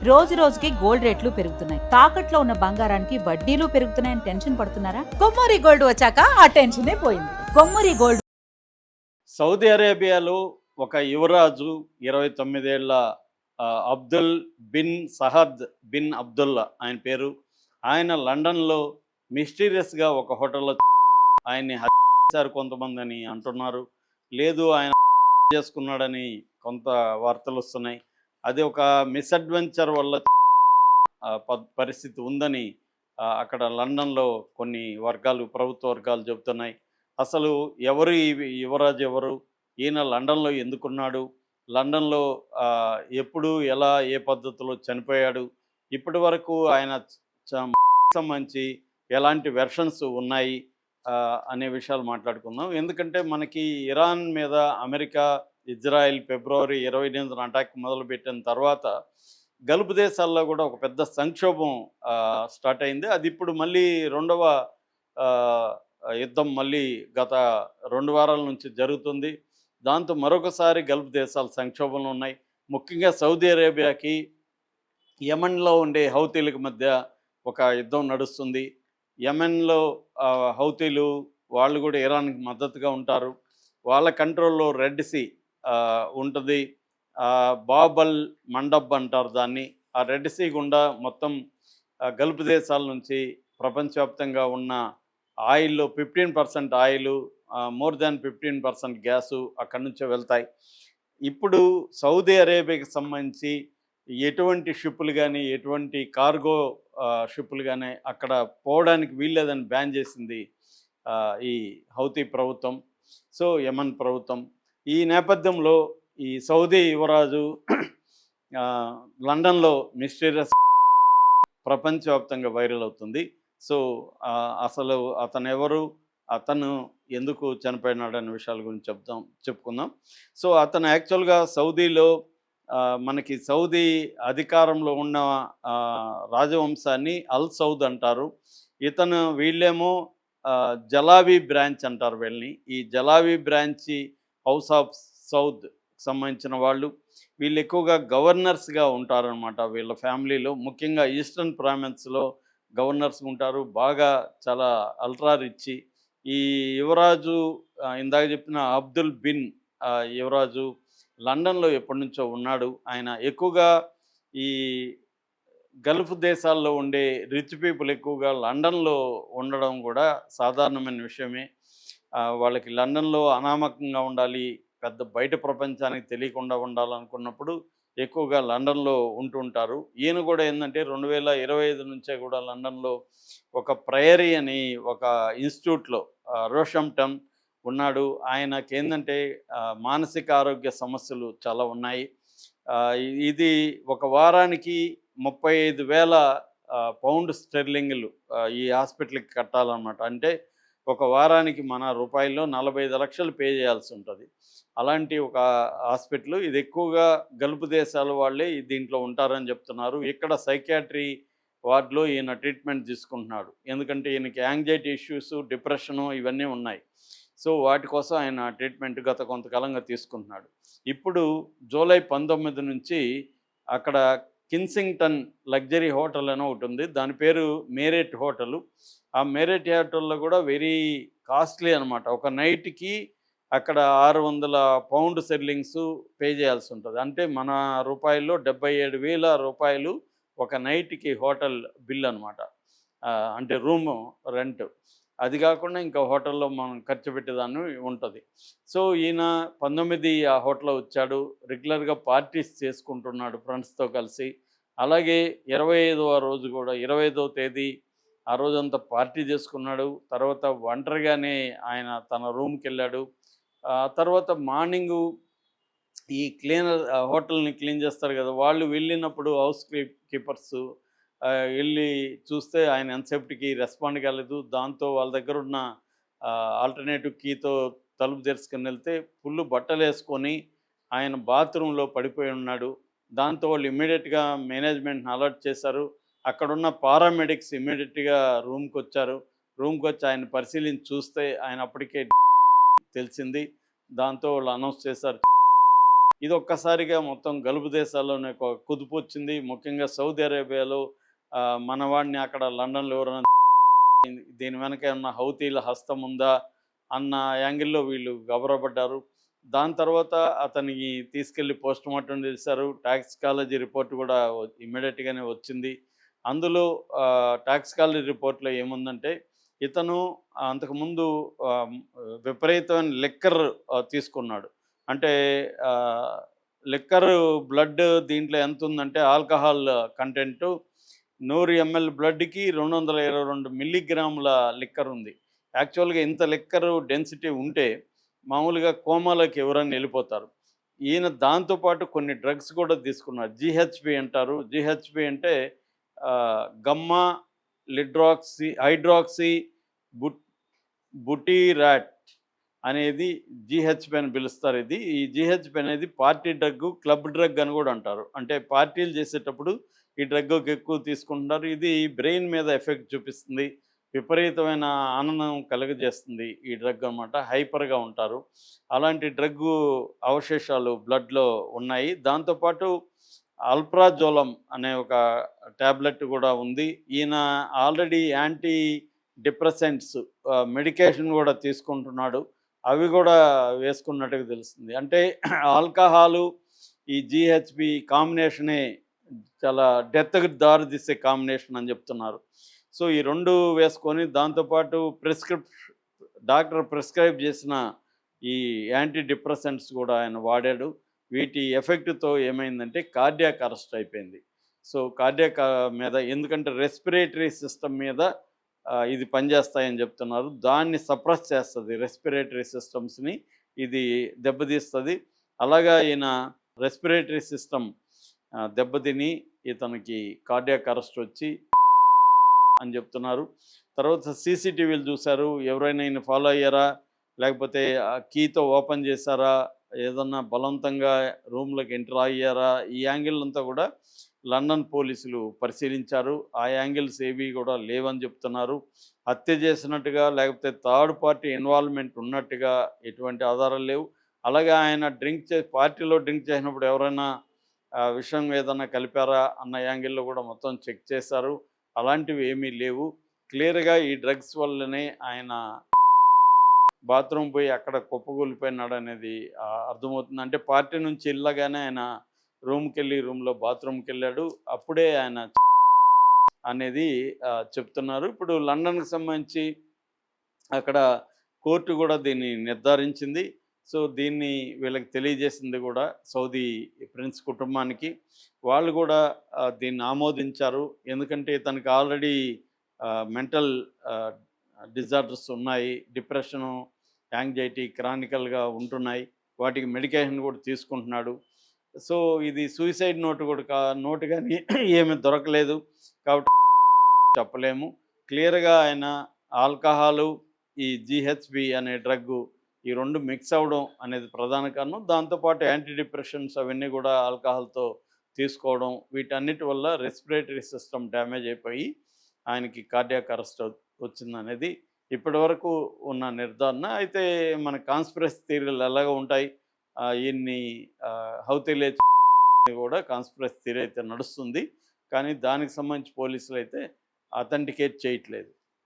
రోజు రోజుకి గోల్డ్ రేట్లు పెరుగుతున్నాయి. తాకట్లో ఉన్న బంగారానికి వడ్డీలు పెరుగుతున్నాయని టెన్షన్ పడుతున్నారా? కొమ్మూరి గోల్డ్ వచ్చాక ఆ టెన్షనే పోయింది. కొమ్మూరి గోల్డ్. సౌదీ అరేబియాలో ఒక యువరాజు 29 ఏళ్ల అబ్దుల్ బిన్ సహద్ బిన్ అబ్దుల్లా ఆయన పేరు. ఆయన లండన్లో మిస్టీరియస్గా ఒక హోటల్లో ఆయన్ని హత్య చేశారు కొంతమంది అని అంటున్నారు. లేదు ఆయన చేసుకున్నాడని కొంత వార్తలు వస్తున్నాయి. అది ఒక మిస్అడ్వెంచర్ వల్ల పరిస్థితి ఉందని అక్కడ లండన్లో కొన్ని వర్గాలు, ప్రభుత్వ వర్గాలు చెబుతున్నాయి. అసలు ఎవరు ఈ యువరాజు ఎవరు? ఈయన లండన్లో ఎందుకున్నాడు? లండన్లో ఎప్పుడు, ఎలా, ఏ పద్ధతిలో చనిపోయాడు? ఇప్పటి వరకు ఆయన సంబంధించి ఎలాంటి వెర్షన్స్ ఉన్నాయి అనే విషయాలు మాట్లాడుకుందాం. ఎందుకంటే మనకి ఇరాన్ మీద అమెరికా, ఇజ్రాయెల్ ఫిబ్రవరి 28న అటాక్ మొదలుపెట్టిన తర్వాత గల్ఫ్ దేశాల్లో కూడా ఒక పెద్ద సంక్షోభం స్టార్ట్ అయింది. అది ఇప్పుడు మళ్ళీ రెండవ యుద్ధం మళ్ళీ గత 2 వారాల నుంచి జరుగుతుంది. దాంతో మరొకసారి గల్ఫ్ దేశాలు సంక్షోభంలో ఉన్నాయి. ముఖ్యంగా సౌదీ అరేబియాకి యెమెన్లో ఉండే హౌతీలకు మధ్య ఒక యుద్ధం నడుస్తుంది. యెమెన్లో హౌతీలు వాళ్ళు కూడా ఇరాన్కి మద్దతుగా ఉంటారు. వాళ్ళ కంట్రోల్లో రెడ్ సీ ఉంటుంది. బాబల్ మండబ్ అంటారు దాన్ని. ఆ రెడ్ సీ గుండా మొత్తం గల్ఫ్ దేశాల నుంచి ప్రపంచవ్యాప్తంగా ఉన్న ఆయిల్లో 15% ఆయిలు, మోర్ దాన్ 15% గ్యాసు అక్కడి నుంచే వెళ్తాయి. ఇప్పుడు సౌదీ అరేబియాకి సంబంధించి ఎటువంటి షిప్పులు కానీ, ఎటువంటి కార్గో షిప్పులు కానీ అక్కడ పోవడానికి వీల్లేదని బ్యాన్ చేసింది ఈ హౌతీ ప్రభుత్వం. సో యెమెన్ ప్రభుత్వం. ఈ నేపథ్యంలో ఈ సౌదీ యువరాజు లండన్లో మిస్టీరియస్ ప్రపంచవ్యాప్తంగా వైరల్ అవుతుంది. సో అసలు అతను ఎవరు, అతను ఎందుకు చనిపోయినాడనే విషయాల గురించి చెప్పుకుందాం. సో అతను యాక్చువల్గా సౌదీలో మనకి సౌదీ అధికారంలో ఉన్న రాజవంశాన్ని అల్ సౌద్ అంటారు. వీళ్ళేమో జలావి బ్రాంచ్ అంటారు వీళ్ళని. ఈ జలావి బ్రాంచి హౌస్ ఆఫ్ సౌద్ సంబంధించిన వాళ్ళు. వీళ్ళు ఎక్కువగా గవర్నర్స్గా ఉంటారనమాట. వీళ్ళ ఫ్యామిలీలో ముఖ్యంగా ఈస్టర్న్ ప్రావిన్స్లో గవర్నర్స్ ఉంటారు. బాగా చాలా అల్ట్రా రిచ్. ఈ యువరాజు ఇందాక చెప్పిన అబ్దుల్ బిన్ యువరాజు లండన్లో ఎప్పటి నుంచో ఉన్నాడు. ఆయన ఎక్కువగా ఈ గల్ఫ్ దేశాల్లో ఉండే రిచ్ పీపుల్ ఎక్కువగా లండన్లో ఉండడం కూడా సాధారణమైన విషయమే. వాళ్ళకి లండన్లో అనామకంగా ఉండాలి, పెద్ద బయట ప్రపంచానికి తెలియకుండా ఉండాలనుకున్నప్పుడు ఎక్కువగా లండన్లో ఉంటుంటారు. ఈయన కూడా ఏంటంటే 2025 నుంచే కూడా లండన్లో ఒక ప్రయరీ అని ఒక ఇన్స్టిట్యూట్లో రోషంప్టన్ ఉన్నాడు. ఆయనకి ఏంటంటే మానసిక ఆరోగ్య సమస్యలు చాలా ఉన్నాయి. ఇది ఒక వారానికి 35,000 పౌండ్ స్టెర్లింగ్లు ఈ హాస్పిటల్కి కట్టాలన్నమాట. అంటే ఒక వారానికి మన రూపాయల్లో 45 లక్షలు పే చేయాల్సి ఉంటుంది. అలాంటి ఒక హాస్పిటల్. ఇది ఎక్కువగా గల్ఫ్ దేశాల వాళ్ళే దీంట్లో ఉంటారని చెప్తున్నారు. ఇక్కడ సైకియాట్రీ వార్డులో ఈయన ట్రీట్మెంట్ తీసుకుంటున్నాడు. ఎందుకంటే ఈయనకి యాంగ్జైటీ ఇష్యూస్, డిప్రెషను ఇవన్నీ ఉన్నాయి. సో వాటి కోసం ఆయన ట్రీట్మెంట్ గత కొంతకాలంగా తీసుకుంటున్నాడు. ఇప్పుడు జూలై 19 నుంచి అక్కడ కిన్సింగ్టన్ లగ్జరీ హోటల్ అని ఒకటి ఉంది. దాని పేరు మేరెట్ హోటలు. ఆ మేరెట్ హోటల్లో కూడా వెరీ కాస్ట్లీ అనమాట. ఒక నైట్కి అక్కడ 600 పౌండ్ స్టెర్లింగ్స్ పే చేయాల్సి ఉంటుంది. అంటే మన రూపాయల్లో 77,000 రూపాయలు ఒక నైట్కి హోటల్ బిల్ అనమాట. అంటే రూము రెంట్. అది కాకుండా ఇంకా హోటల్లో మనం ఖర్చు పెట్టేదాన్ని ఉంటుంది. సో ఈయన 19 ఆ హోటల్లో వచ్చాడు. రెగ్యులర్గా పార్టీస్ చేసుకుంటున్నాడు ఫ్రెండ్స్తో కలిసి. అలాగే 25వ రోజు కూడా 25వ తేదీ ఆ రోజంతా పార్టీ చేసుకున్నాడు. తర్వాత ఒంటరిగానే ఆయన తన రూమ్కి వెళ్ళాడు. తర్వాత మార్నింగు ఈ క్లీనర్ హోటల్ని క్లీన్ చేస్తారు కదా, వాళ్ళు వెళ్ళినప్పుడు హౌస్ కీపర్సు వెళ్ళి చూస్తే ఆయన ఎంతసేపటికి రెస్పాండ్ కాలేదు. దాంతో వాళ్ళ దగ్గర ఉన్న ఆల్టర్నేటివ్ కీతో తలుపు తెరుచుకొని వెళ్తే ఫుల్ బట్టలు వేసుకొని ఆయన బాత్రూంలో పడిపోయి ఉన్నాడు. దాంతో వాళ్ళు ఇమ్మీడియట్గా మేనేజ్మెంట్ని అలర్ట్ చేశారు. అక్కడున్న పారామెడిక్స్ ఇమ్మీడియట్గా రూమ్కి వచ్చారు. రూమ్కి వచ్చి ఆయన పరిశీలించి చూస్తే ఆయన అప్పటికే తెలిసింది. దాంతో వాళ్ళు అనౌన్స్ చేశారు ఇది ఒక్కసారిగా మొత్తం గల్ఫ్ దేశాల్లోనే ఒక కుదుపు వచ్చింది. ముఖ్యంగా సౌదీ అరేబియాలో మనవాడిని అక్కడ లండన్‌లో ఎవరైనా దీని వెనక ఏమన్నా హౌతీల హస్తం ఉందా అన్న యాంగిల్‌లో వీళ్ళు గబరపడ్డారు. దాని తర్వాత అతనికి తీసుకెళ్ళి పోస్ట్‌మార్టం చేశారు. టాక్సికాలజీ రిపోర్ట్ కూడా ఇమ్మీడియేట్‌గానే వచ్చింది. అందులో టాక్సికాలజీ రిపోర్ట్‌లో ఏముందంటే ఇతను అంతకుముందు ఆహ్, విపరీతమైన లిక్కర్ తీసుకున్నాడు. అంటే ఆహ్, లిక్కర్ బ్లడ్ దీంట్లో ఎంతుందంటే ఆల్కహాల్ కంటెంటు 100 ఎంఎల్ బ్లడ్‌కి 222 మిల్లీగ్రాముల లిక్కర్ ఉంది. యాక్చువల్‌గా ఇంత లిక్కర్ డెన్సిటీ ఉంటే మామూలుగా కోమాలోకి ఎవరైనా వెళ్ళిపోతారు. ఈయన దాంతో పాటు కొన్ని డ్రగ్స్ కూడా తీసుకున్నారు. జీహెచ్‌బీ అంటారు. జీహెచ్‌బీ అంటే గమ్మా హైడ్రాక్సీ బుట్ బుటిరాట్ అనేది జీహెచ్‌బీ అని పిలుస్తారు ఇది. ఈ జీహెచ్‌బీ అనేది పార్టీ డ్రగ్, క్లబ్ డ్రగ్ అని కూడా అంటారు. అంటే పార్టీలు చేసేటప్పుడు ఈ డ్రగ్ ఎక్కువ తీసుకుంటున్నారు. ఇది బ్రెయిన్ మీద ఎఫెక్ట్ చూపిస్తుంది. విపరీతమైన ఆనందం కలుగజేస్తుంది ఈ డ్రగ్ అనమాట. హైపర్‌గా ఉంటారు. అలాంటి డ్రగ్గు అవశేషాలు బ్లడ్‌లో ఉన్నాయి. దాంతో పాటు అల్ప్రాజోలం అనే ఒక టాబ్లెట్ కూడా ఉంది. ఈయన ఆల్రెడీ యాంటీ డిప్రెసెంట్స్ మెడికేషన్ కూడా తీసుకుంటున్నాడు. అవి కూడా వేసుకున్నట్టుగా తెలుస్తుంది. అంటే ఆల్కహాలు, ఈ జీహెచ్‌బీ కాంబినేషనే చాలా డెత్‌కి దారితీసే కాంబినేషన్ అని చెప్తున్నారు. సో, ఈ 2 వేసుకొని దాంతో పాటు డాక్టర్ ప్రిస్క్రైబ్ చేసిన ఈ యాంటీ డిప్రెసెంట్స్ కూడా ఆయన వాడాడు. వీటి ఎఫెక్ట్‌తో ఏమైందంటే కార్డియాక్ అరెస్ట్ అయిపోయింది. సో, కార్డియాక్ మీద ఎందుకంటే రెస్పిరేటరీ సిస్టమ్ మీద ఇది పనిచేస్తాయని చెప్తున్నారు. దాన్ని సప్రెస్ చేస్తది. రెస్పిరేటరీ సిస్టమ్స్‌ని ఇది దెబ్బతీస్తది. అలాగా ఈయన రెస్పిరేటరీ సిస్టమ్ దెబ్బతిని ఇతనికి కార్డియాక్ అరెస్ట్ వచ్చి అని చెప్తున్నారు. తర్వాత సీసీటీవీలు చూశారు. ఎవరైనా ఈయన ఫాలో అయ్యారా? లేకపోతే కీతో ఓపెన్ చేశారా? ఏదన్నా బలవంతంగా రూమ్‌లోకి ఎంటర్ అయ్యారా? ఈ యాంగిల్ అంతా కూడా లండన్ పోలీసులు పరిశీలించారు. ఆ యాంగిల్స్ ఏవి కూడా లేవని చెప్తున్నారు. హత్య చేసినట్టుగా లేకపోతే థర్డ్ పార్టీ ఇన్వాల్వ్‌మెంట్ ఉన్నట్టుగా ఎటువంటి ఆధారాలు లేవు. అలాగే ఆయన పార్టీలో డ్రింక్ చేసినప్పుడు ఎవరైనా విషం ఏదన్నా కలిపారా అన్న యాంగిల్‌లో కూడా మొత్తం చెక్ చేశారు. అలాంటివి ఏమీ లేవు. క్లియర్‌గా ఈ డ్రగ్స్ వల్లనే ఆయన బాత్రూమ్ పోయి అక్కడ కుప్పకూలిపోయినాడనేది అర్థమవుతుంది. అంటే పార్టీ నుంచి ఎళ్ళగానే ఆయన రూమ్‌లో బాత్రూమ్‌కెళ్ళాడు. అప్పుడే ఆయన అనేది చెప్తున్నారు. ఇప్పుడు లండన్‌కి సంబంధించి అక్కడ కోర్టు కూడా దీన్ని నిర్ధారించింది. సో, దీన్ని వీళ్ళకి తెలియజేసింది కూడా సౌదీ ప్రిన్స్ కుటుంబానికి. వాళ్ళు కూడా దీన్ని ఆమోదించారు. ఎందుకంటే తనకి ఆల్రెడీ మెంటల్ ఆహ్, డిజార్డర్స్ ఉన్నాయి. డిప్రెషను, యాంగ్జైటీ క్రానికల్‌గా ఉంటున్నాయి. వాటికి మెడికేషన్ కూడా తీసుకుంటున్నాడు. సో, ఇది సూసైడ్ నోట్ గాని ఏమి దొరకలేదు. కాబట్టి చెప్పలేము. క్లియర్‌గా ఆయన ఆల్కహాలు, ఈ జీహెచ్‌బీ అనే డ్రగ్గు ఈ 2 మిక్స్ అవ్వడం అనేది ప్రధాన కారణం. దాంతో పాటు యాంటీ డిప్రెషన్స్ అవన్నీ కూడా ఆల్కహాల్‌తో తీసుకోవడం వీటన్నిటి వల్ల రెస్పిరేటరీ సిస్టమ్ డ్యామేజ్ అయిపోయి ఆయనకి కార్డియాక్ అరెస్ట్ వచ్చిందనేది ఇప్పటివరకు ఉన్న నిర్ధారణ. అయితే మన కాన్స్పిరసీ థియరీలు ఎలాగో ఉంటాయి. ఈయన్ని హౌతీ కూడా కాన్స్పిరసీ థియరీ అయితే నడుస్తుంది. కానీ దానికి సంబంధించి పోలీసులైతే అథెంటికేట్ చేయట్లేదు.